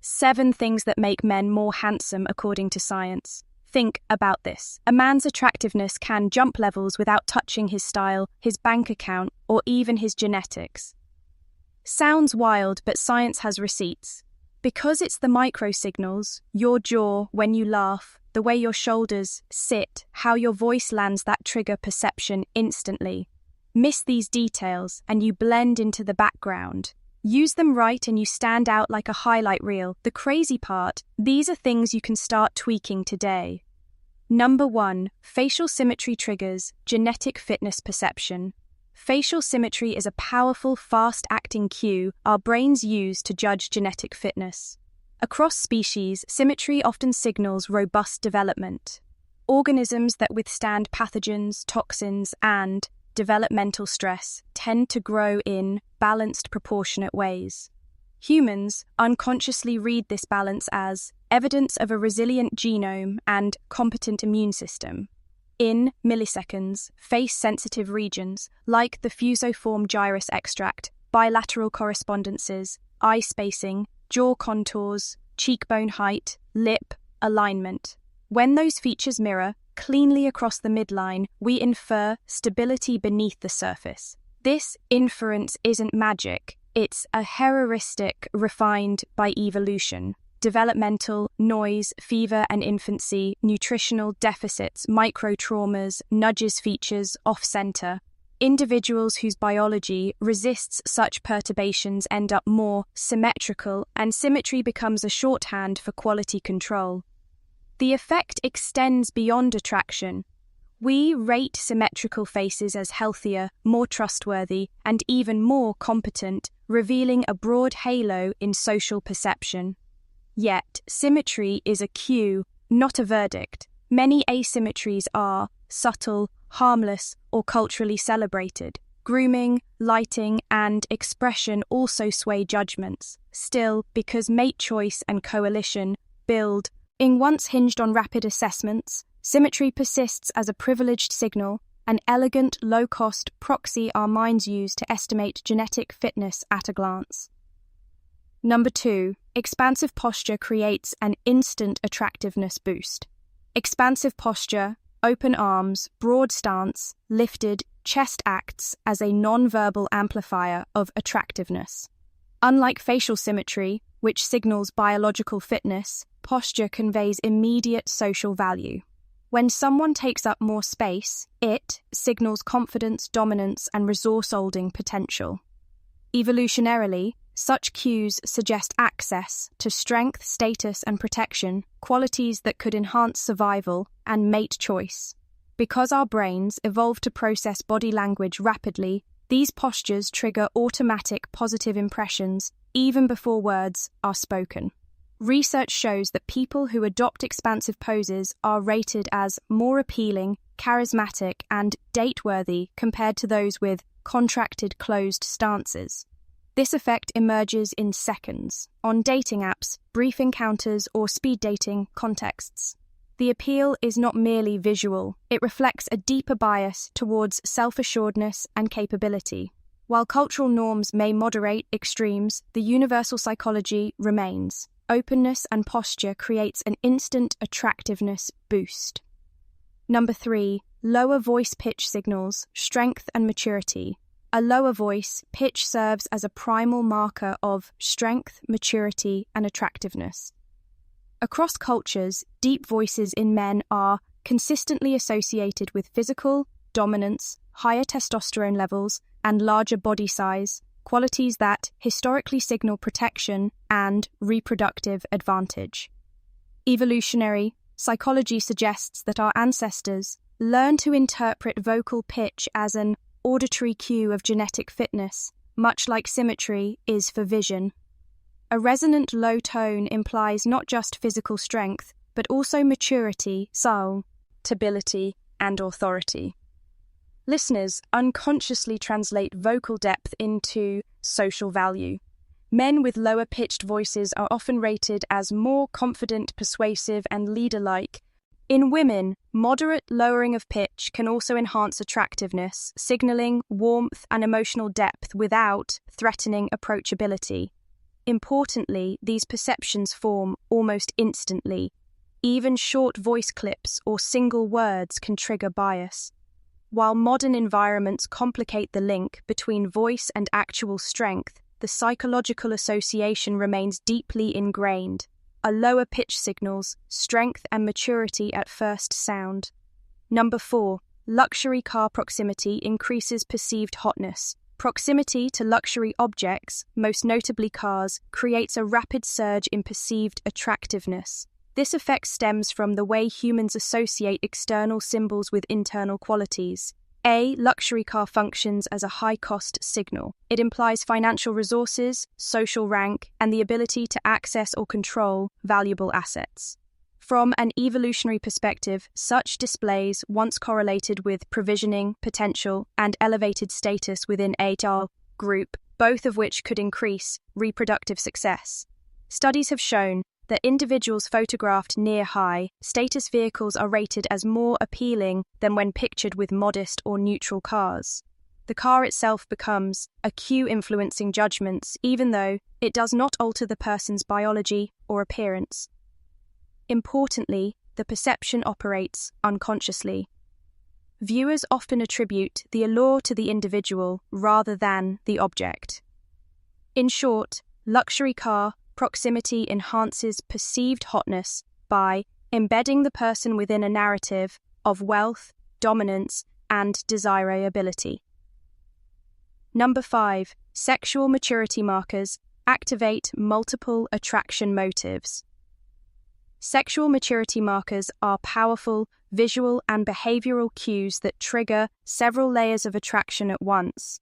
7 things that make men more handsome according to science. Think about this. A man's attractiveness can jump levels without touching his style, his bank account, or even his genetics. Sounds wild, but science has receipts. Because it's the microsignals, your jaw when you laugh, the way your shoulders sit, how your voice lands that trigger perception instantly. Miss these details and you blend into the background. Use them right and you stand out like a highlight reel. The crazy part, these are things you can start tweaking today. Number 1, facial symmetry triggers genetic fitness perception. Facial symmetry is a powerful, fast-acting cue our brains use to judge genetic fitness. Across species, symmetry often signals robust development. Organisms that withstand pathogens, toxins, and developmental stress tend to grow in balanced, proportionate ways. Humans unconsciously read this balance as evidence of a resilient genome and competent immune system. In milliseconds, face-sensitive regions, like the fusiform gyrus extract, bilateral correspondences, eye spacing, jaw contours, cheekbone height, lip alignment. When those features mirror cleanly across the midline, we infer stability beneath the surface. This inference isn't magic, it's a heuristic refined by evolution. Developmental, noise, fever and infancy, nutritional deficits, micro-traumas, nudges features off-center. Individuals whose biology resists such perturbations end up more symmetrical, and symmetry becomes a shorthand for quality control. The effect extends beyond attraction. We rate symmetrical faces as healthier, more trustworthy, and even more competent, revealing a broad halo in social perception. Yet, symmetry is a cue, not a verdict. Many asymmetries are subtle, harmless, or culturally celebrated. Grooming, lighting, and expression also sway judgments. Still, because mate choice and coalition build once hinged on rapid assessments, symmetry persists as a privileged signal, an elegant, low-cost proxy our minds use to estimate genetic fitness at a glance. Number 2, expansive posture creates an instant attractiveness boost. Expansive posture, open arms, broad stance, lifted chest acts as a non-verbal amplifier of attractiveness. Unlike facial symmetry, which signals biological fitness, posture conveys immediate social value. When someone takes up more space, it signals confidence, dominance, and resource-holding potential. Evolutionarily, such cues suggest access to strength, status, and protection, qualities that could enhance survival and mate choice. Because our brains evolved to process body language rapidly, these postures trigger automatic positive impressions even before words are spoken. Research shows that people who adopt expansive poses are rated as more appealing, charismatic, and date-worthy compared to those with contracted, closed stances. This effect emerges in seconds, on dating apps, brief encounters, or speed dating contexts. The appeal is not merely visual, it reflects a deeper bias towards self-assuredness and capability. While cultural norms may moderate extremes, the universal psychology remains. Openness and posture creates an instant attractiveness boost. Number 3, lower voice pitch signals strength and maturity. A lower voice pitch serves as a primal marker of strength, maturity, and attractiveness. Across cultures, deep voices in men are consistently associated with physical dominance, higher testosterone levels, and larger body size, qualities that historically signal protection and reproductive advantage. Evolutionary psychology suggests that our ancestors learned to interpret vocal pitch as an auditory cue of genetic fitness, much like symmetry is for vision. A resonant low tone implies not just physical strength, but also maturity, soul, stability, and authority. Listeners unconsciously translate vocal depth into social value. Men with lower-pitched voices are often rated as more confident, persuasive, and leader-like. In women, moderate lowering of pitch can also enhance attractiveness, signaling warmth and emotional depth without threatening approachability. Importantly, these perceptions form almost instantly. Even short voice clips or single words can trigger bias. While modern environments complicate the link between voice and actual strength, the psychological association remains deeply ingrained. A lower pitch signals strength and maturity at first sound. Number 4. Luxury car proximity increases perceived hotness. Proximity to luxury objects, most notably cars, creates a rapid surge in perceived attractiveness. This effect stems from the way humans associate external symbols with internal qualities. A luxury car functions as a high-cost signal. It implies financial resources, social rank, and the ability to access or control valuable assets. From an evolutionary perspective, such displays once correlated with provisioning, potential, and elevated status within a group, both of which could increase reproductive success. Studies have shown that individuals photographed near high-status vehicles are rated as more appealing than when pictured with modest or neutral cars. The car itself becomes a cue influencing judgments, even though it does not alter the person's biology or appearance. Importantly, the perception operates unconsciously. Viewers often attribute the allure to the individual rather than the object. In short, luxury car proximity enhances perceived hotness by embedding the person within a narrative of wealth, dominance, and desirability. Number 5. Sexual maturity markers activate multiple attraction motives. Sexual maturity markers are powerful visual and behavioral cues that trigger several layers of attraction at once.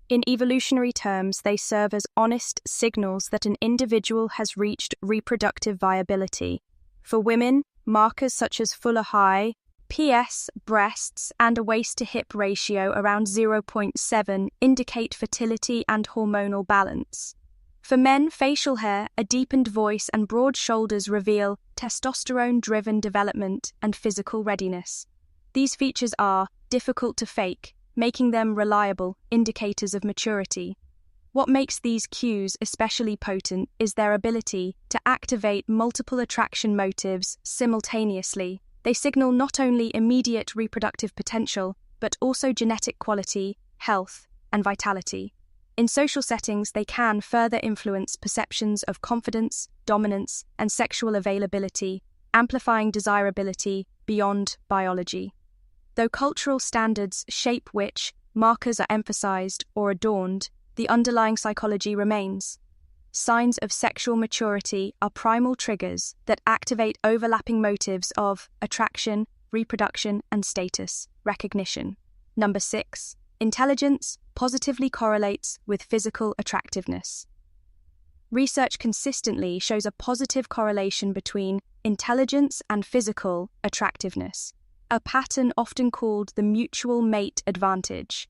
In evolutionary terms, they serve as honest signals that an individual has reached reproductive viability. For women, markers such as fuller high, PS, breasts, and a waist-to-hip ratio around 0.7 indicate fertility and hormonal balance. For men, facial hair, a deepened voice, and broad shoulders reveal testosterone-driven development and physical readiness. These features are difficult to fake, making them reliable indicators of maturity. What makes these cues especially potent is their ability to activate multiple attraction motives simultaneously. They signal not only immediate reproductive potential, but also genetic quality, health, and vitality. In social settings, they can further influence perceptions of confidence, dominance, and sexual availability, amplifying desirability beyond biology. Though cultural standards shape which markers are emphasized or adorned, the underlying psychology remains. Signs of sexual maturity are primal triggers that activate overlapping motives of attraction, reproduction, and status recognition. Number 6. Intelligence positively correlates with physical attractiveness. Research consistently shows a positive correlation between intelligence and physical attractiveness, a pattern often called the mutual mate advantage.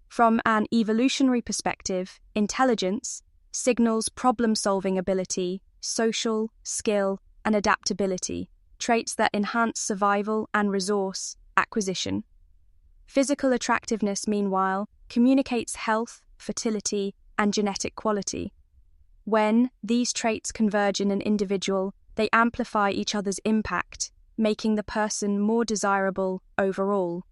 From an evolutionary perspective, intelligence signals problem-solving ability, social skill, and adaptability, traits that enhance survival and resource acquisition. Physical attractiveness, meanwhile, communicates health, fertility, and genetic quality. When these traits converge in an individual, they amplify each other's impact, making the person more desirable overall.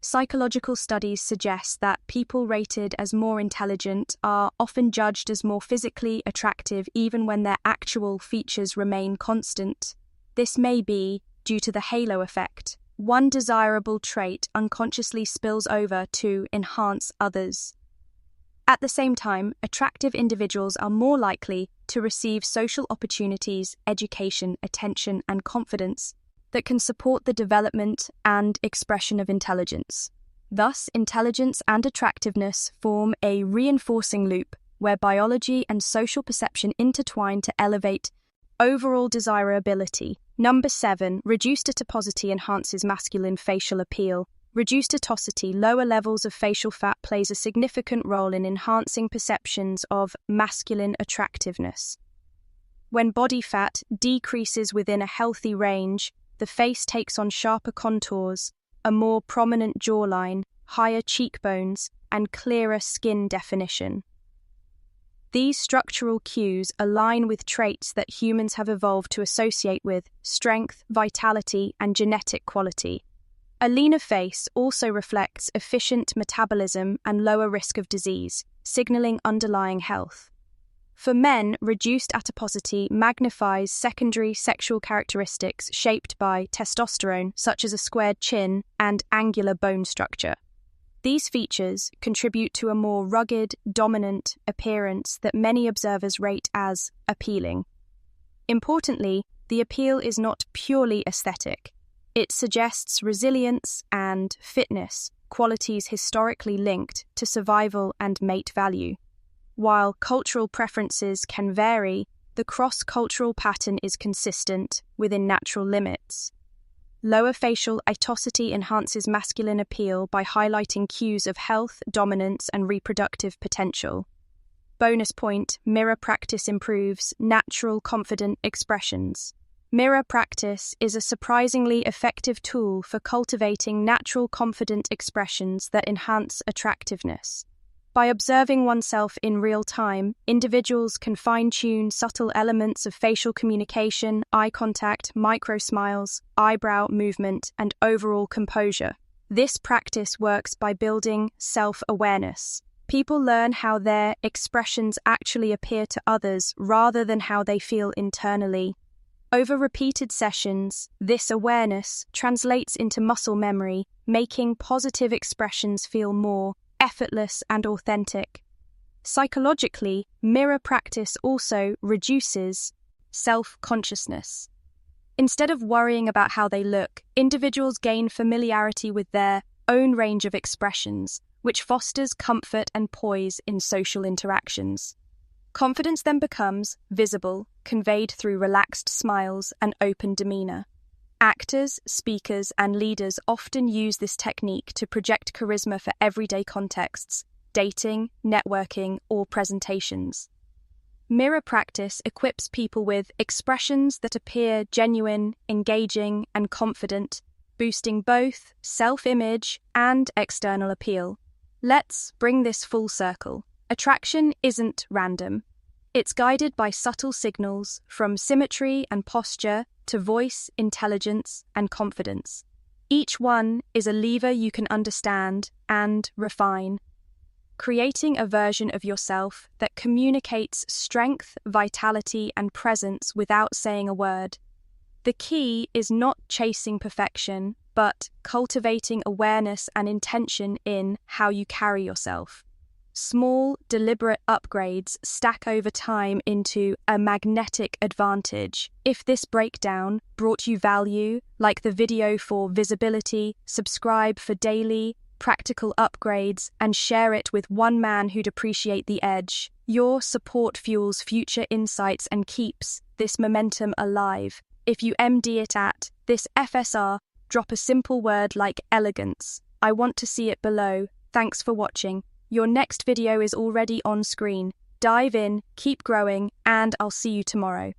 Psychological studies suggest that people rated as more intelligent are often judged as more physically attractive even when their actual features remain constant. This may be due to the halo effect. One desirable trait unconsciously spills over to enhance others. At the same time, attractive individuals are more likely to receive social opportunities, education, attention, and confidence that can support the development and expression of intelligence. Thus, intelligence and attractiveness form a reinforcing loop where biology and social perception intertwine to elevate overall desirability. Number 7. Reduced adiposity enhances masculine facial appeal. Reduced adiposity, lower levels of facial fat, plays a significant role in enhancing perceptions of masculine attractiveness. When body fat decreases within a healthy range, the face takes on sharper contours, a more prominent jawline, higher cheekbones, and clearer skin definition. These structural cues align with traits that humans have evolved to associate with strength, vitality, and genetic quality. A leaner face also reflects efficient metabolism and lower risk of disease, signaling underlying health. For men, reduced adiposity magnifies secondary sexual characteristics shaped by testosterone, such as a squared chin and angular bone structure. These features contribute to a more rugged, dominant appearance that many observers rate as appealing. Importantly, the appeal is not purely aesthetic. It suggests resilience and fitness, qualities historically linked to survival and mate value. While cultural preferences can vary, the cross-cultural pattern is consistent within natural limits. Lower facial atosity enhances masculine appeal by highlighting cues of health, dominance, and reproductive potential. Bonus point, mirror practice improves natural, confident expressions. Mirror practice is a surprisingly effective tool for cultivating natural, confident expressions that enhance attractiveness. By observing oneself in real time, individuals can fine-tune subtle elements of facial communication, eye contact, micro-smiles, eyebrow movement, and overall composure. This practice works by building self-awareness. People learn how their expressions actually appear to others rather than how they feel internally. Over repeated sessions, this awareness translates into muscle memory, making positive expressions feel more effortless and authentic. Psychologically, mirror practice also reduces self-consciousness. Instead of worrying about how they look, individuals gain familiarity with their own range of expressions, which fosters comfort and poise in social interactions. Confidence then becomes visible, conveyed through relaxed smiles and open demeanor. Actors, speakers, and leaders often use this technique to project charisma for everyday contexts, dating, networking, or presentations. Mirror practice equips people with expressions that appear genuine, engaging, and confident, boosting both self-image and external appeal. Let's bring this full circle. Attraction isn't random. It's guided by subtle signals from symmetry and posture to voice, intelligence, and confidence. Each one is a lever you can understand and refine, creating a version of yourself that communicates strength, vitality, and presence without saying a word. The key is not chasing perfection, but cultivating awareness and intention in how you carry yourself. Small, deliberate upgrades stack over time into a magnetic advantage. If this breakdown brought you value, like the video for visibility, subscribe for daily, practical upgrades, and share it with one man who'd appreciate the edge. Your support fuels future insights and keeps this momentum alive. If you MD it at this FSR, drop a simple word like elegance. I want to see it below. Thanks for watching. Your next video is already on screen. Dive in, keep growing, and I'll see you tomorrow.